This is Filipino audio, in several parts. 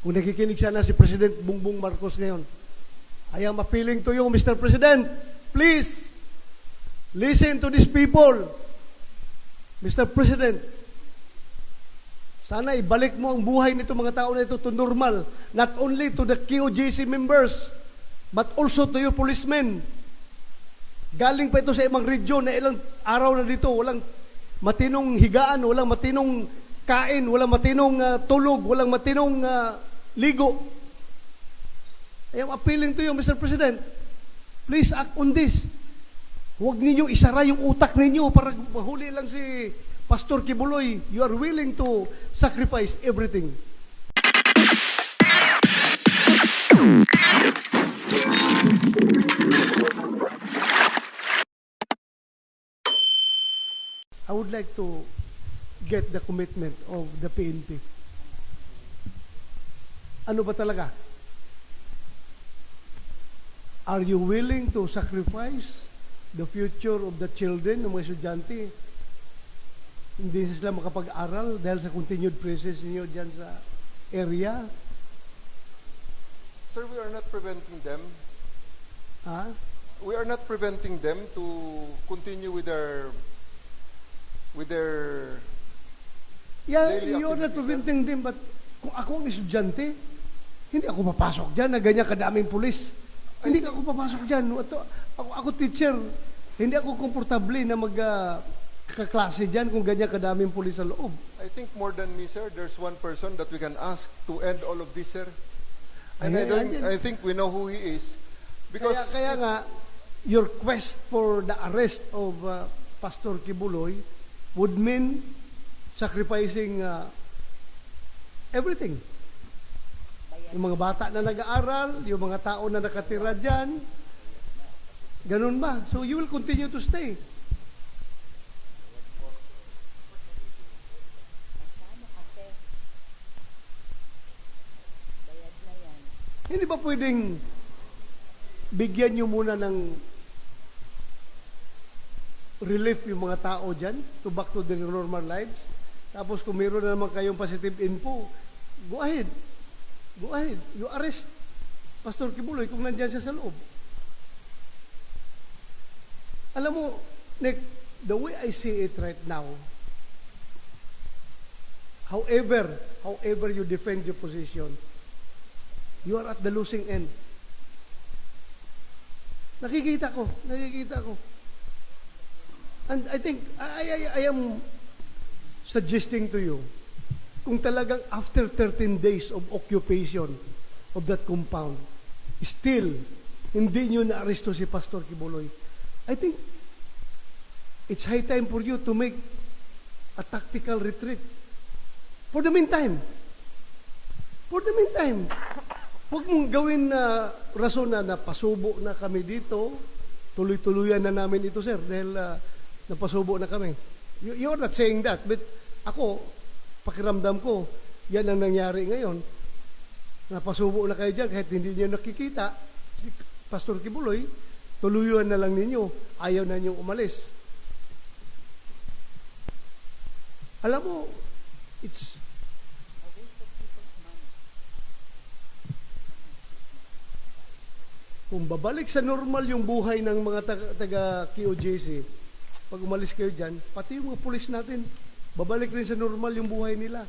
Kung nakikinig sana si President Bongbong Marcos ngayon, I am appealing to you, Mr. President, please, listen to these people. Mr. President, sana ibalik mo ang buhay nito mga tao na ito to normal, not only to the QJC members, but also to your policemen. Galing pa ito sa ibang region na ilang araw na dito, walang matinong higaan, walang matinong kain, walang matinong tulog, walang matinong ligo. I am appealing to you, Mr. President. Please act on this. Huwag ninyo isara yung utak ninyo para mahuli lang si Pastor Kibuloy. You are willing to sacrifice everything. I would like to get the commitment of the PNP. Ano ba talaga? Are you willing to sacrifice the future of the children ng mga estudyante? Hindi sila makapag-aral dahil sa continued presence niyo dyan sa area? Sir, we are not preventing them. Ha? We are not preventing them to continue with their Yeah, daily you're not activities, preventing them, but kung ako ang estudyante, hindi ako papasok dyan na ganyan kadaming pulis. Hindi ako papasok dyan. Ako teacher, hindi ako komportable na kaklase dyan kung ganyan kadaming pulis sa loob. I think more than me, sir, there's one person that we can ask to end all of this, sir. And I think we know who he is. Because Kaya nga, your quest for the arrest of Pastor Kibuloy would mean sacrificing everything. Yung mga bata na nag-aaral, yung mga tao na nakatira dyan, ganun ba? So you will continue to stay. Hindi ba pwedeng bigyan nyo muna ng relief yung mga tao dyan to back to their normal lives? Tapos kung mayroon na naman kayong positive info, go ahead. Go ahead. You arrest Pastor Kibuloy kung nandyan siya sa loob. Alam mo, Nick, the way I see it right now, however you defend your position, you are at the losing end. Nakikita ko. And I think, I am suggesting to you, kung talagang after 13 days of occupation of that compound, still, hindi nyo na-aresto si Pastor Kibuloy, I think, it's high time for you to make a tactical retreat. For the meantime, huwag mong gawin na rason na napasubo na kami dito, tuloy-tuluyan na namin ito, sir, dahil napasubo na kami. You're not saying that, but ako, pakiramdam ko, yan ang nangyari ngayon. Napasubo na kayo dyan, kahit hindi niyo nakikita, si Pastor Kibuloy, tuluyan na lang ninyo, ayaw na ninyong umalis. Alam mo, it's kung babalik sa normal yung buhay ng mga taga QJC, pag umalis kayo dyan, pati yung mga pulis natin, babalik rin sa normal yung buhay nila.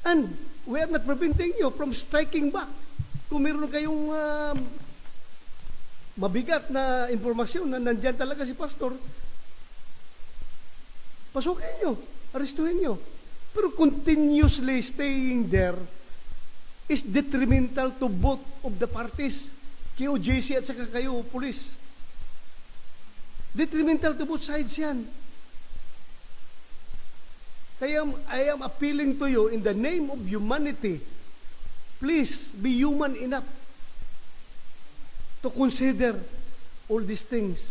And we are not preventing you from striking back. Kung meron kayong mabigat na informasyon na nandyan talaga si Pastor, pasukin nyo, arestuhin nyo. Pero continuously staying there is detrimental to both of the parties, QJC at saka kayo, police. Detrimental to both sides yan. Kaya I am appealing to you in the name of humanity, please be human enough to consider all these things.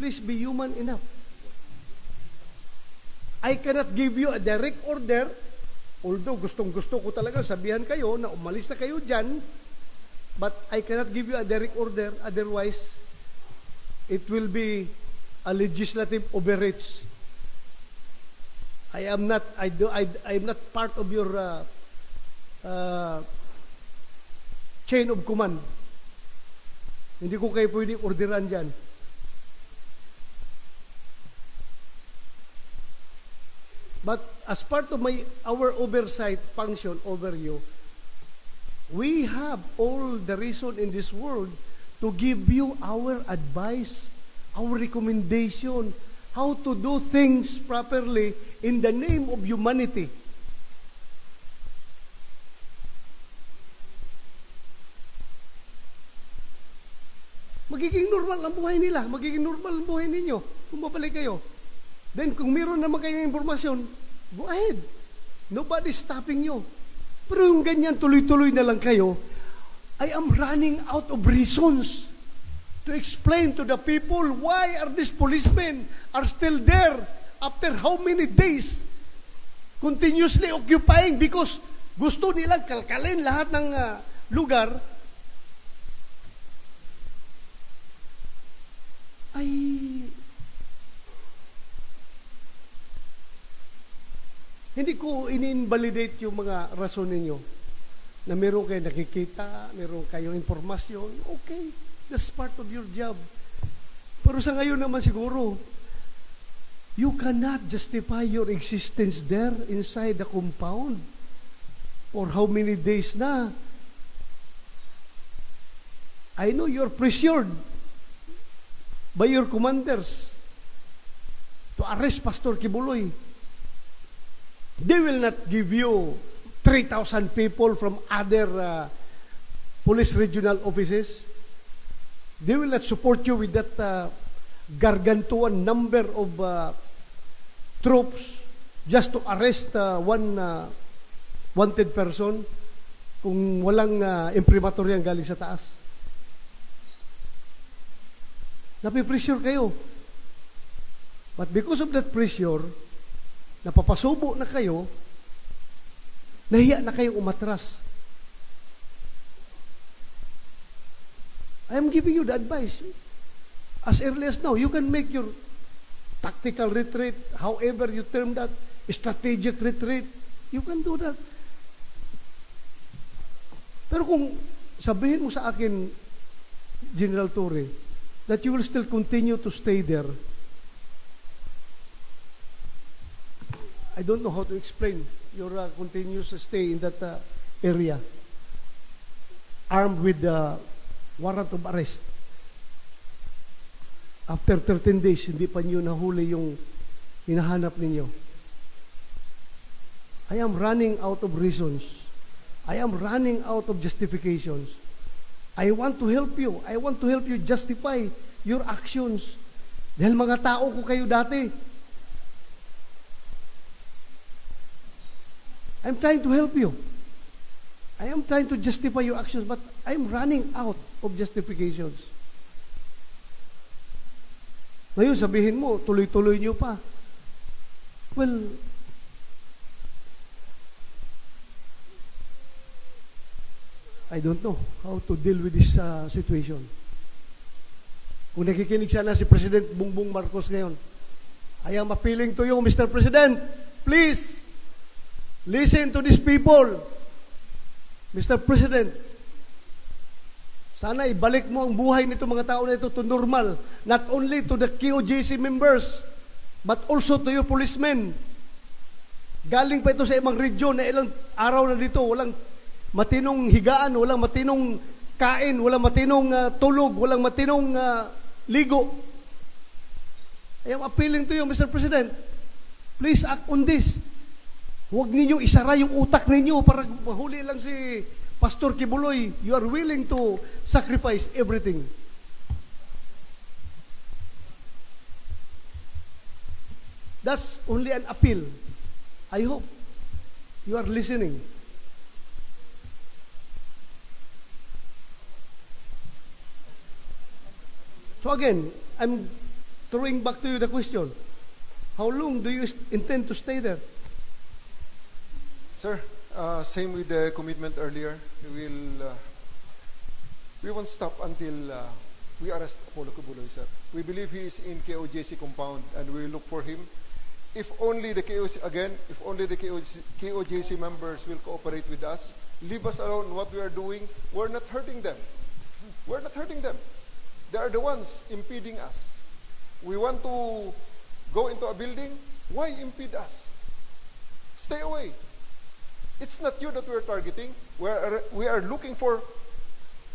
Please be human enough. I cannot give you a direct order, although gustong-gusto ko talaga sabihan kayo na umalis na kayo dyan, but I cannot give you a direct order, otherwise it will be a legislative overreach. I am not part of your chain of command. Hindi ko kayo pwedeng orderan dyan. But as part of our oversight function over you, we have all the reason in this world to give you our advice, our recommendation, how to do things properly in the name of humanity. Magiging normal ang buhay nila, magiging normal ang buhay ninyo kung babalik kayo. Then kung meron naman kayong informasyon, go ahead. Nobody's stopping you. Pero yung ganyan, tuloy-tuloy na lang kayo, I am running out of reasons to explain to the people why are these policemen are still there after how many days continuously occupying because gusto nilang kalkalin lahat ng lugar. Ay, hindi ko ini-invalidate yung mga rason ninyo na meron kayo nakikita, meron kayong informasyon. Okay, that's part of your job. Pero sa ngayon naman siguro, you cannot justify your existence there inside the compound for how many days na. I know you're pressured by your commanders to arrest Pastor Kibuloy. They will not give you 3,000 people from other police regional offices. They will not support you with that gargantuan number of troops just to arrest one wanted person kung walang imprimatur yan galing sa taas. Napipressure kayo. But because of that pressure, napapasubo na kayo, nahiya na kayong umatras. I am giving you the advice. As early as now, you can make your tactical retreat, however you term that, strategic retreat, you can do that. Pero kung sabihin mo sa akin, General Torre, that you will still continue to stay there, I don't know how to explain your continuous stay in that area, armed with the warrant of arrest. After 13 days, hindi pa niyo nahuli yung hinahanap ninyo. I am running out of reasons. I am running out of justifications. I want to help you. I want to help you justify your actions. Dahil mga tao ko kayo dati. I'm trying to help you. I am trying to justify your actions, but I'm running out of justifications. Ngayon, sabihin mo, tuloy-tuloy niyo pa. Well, I don't know how to deal with this situation. Kung nakikinig sana si President Bongbong Marcos ngayon, I am appealing to you, Mr. President, please, listen to these people. Mr. President, sana ibalik mo ang buhay nito mga tao na ito to normal, not only to the QJC members, but also to your policemen. Galing pa ito sa ibang region na ilang araw na dito, walang matinong higaan, walang matinong kain, walang matinong tulog, walang matinong ligo. I am appealing to you, Mr. President, please act on this. Huwag ninyo isara yung utak ninyo para mahuli lang si Pastor Kibuloy. You are willing to sacrifice everything. That's only an appeal. I hope you are listening. So again, I'm throwing back to you the question. How long do you intend to stay there? Sir, same with the commitment earlier. We won't stop until we arrest Apollo Kibuloy, sir. We believe he is in KOJC compound and we will look for him if only the KOJC, again, if only the KOJC members will cooperate with us, leave us alone in what we are doing, we're not hurting them. We're not hurting them. They are the ones impeding us. We want to go into a building, why impede us? Stay away. It's not you that we're targeting. We are looking for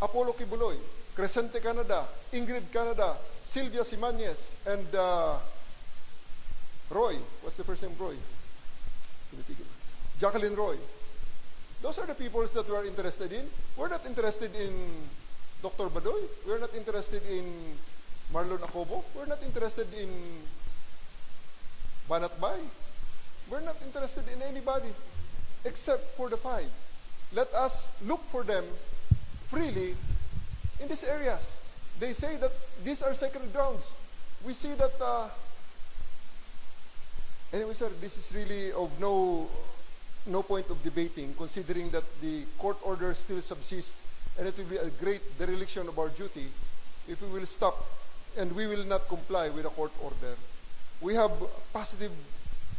Apollo Kibuloy, Crescente Canada, Ingrid Canada, Sylvia Simanes, and Roy. What's the first name? Roy. Jacqueline Roy. Those are the people that we are interested in. We're not interested in Dr. Badoy. We're not interested in Marlon Acobo. We're not interested in Banat Bay. We're not interested in anybody except for the 5. Let us look for them freely in these areas. They say that these are sacred grounds. We see that, anyway, sir, this is really of no point of debating, considering that the court order still subsists, and it will be a great dereliction of our duty if we will stop and we will not comply with the court order. We have positive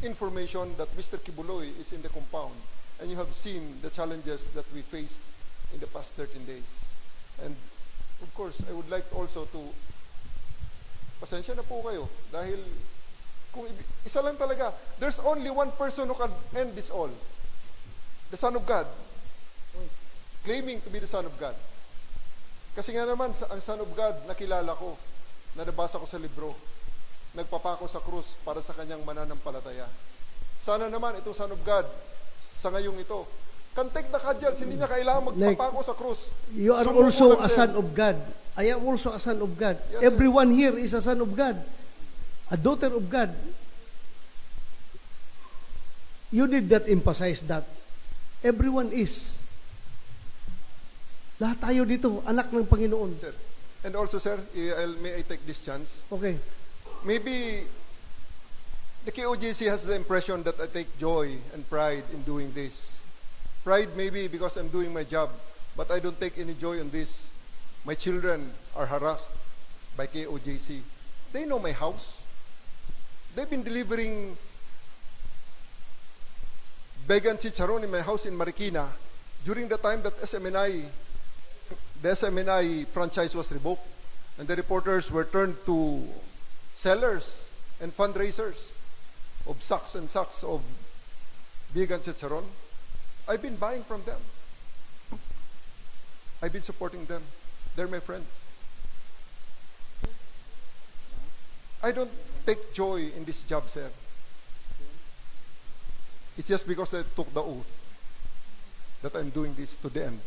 information that Mr. Kibuloy is in the compound, and you have seen the challenges that we faced in the past 13 days. And of course, I would like also to, pasensya na po kayo, dahil kung isa lang talaga, there's only one person who can end this all. The Son of God. Claiming to be the Son of God. Kasi nga naman, ang Son of God, nakilala ko, na nabasa ko sa libro, nagpapako sa krus para sa kanyang mananampalataya. Sana naman, itong Son of God, sa ngayong ito, can take the kadyals, hindi niya kailangan magpapako sa krus. You are also a son of God. I am also a son of God. Yes, everyone here is a son of God. A daughter of God. You did not emphasize that. Everyone is. Lahat tayo dito, anak ng Panginoon. Sir. And also, sir, may I take this chance? Okay. Maybe the KOJC has the impression that I take joy and pride in doing this. Pride maybe because I'm doing my job, but I don't take any joy in this. My children are harassed by KOJC. They know my house. They've been delivering vegan chicharon in my house in Marikina during the time that the SMNI franchise was revoked, and the reporters were turned to sellers and fundraisers of sacks and sacks of vegan chicharon. I've been buying from them. I've been supporting them. They're my friends. I don't take joy in this job, sir. It's just because I took the oath that I'm doing this to the end.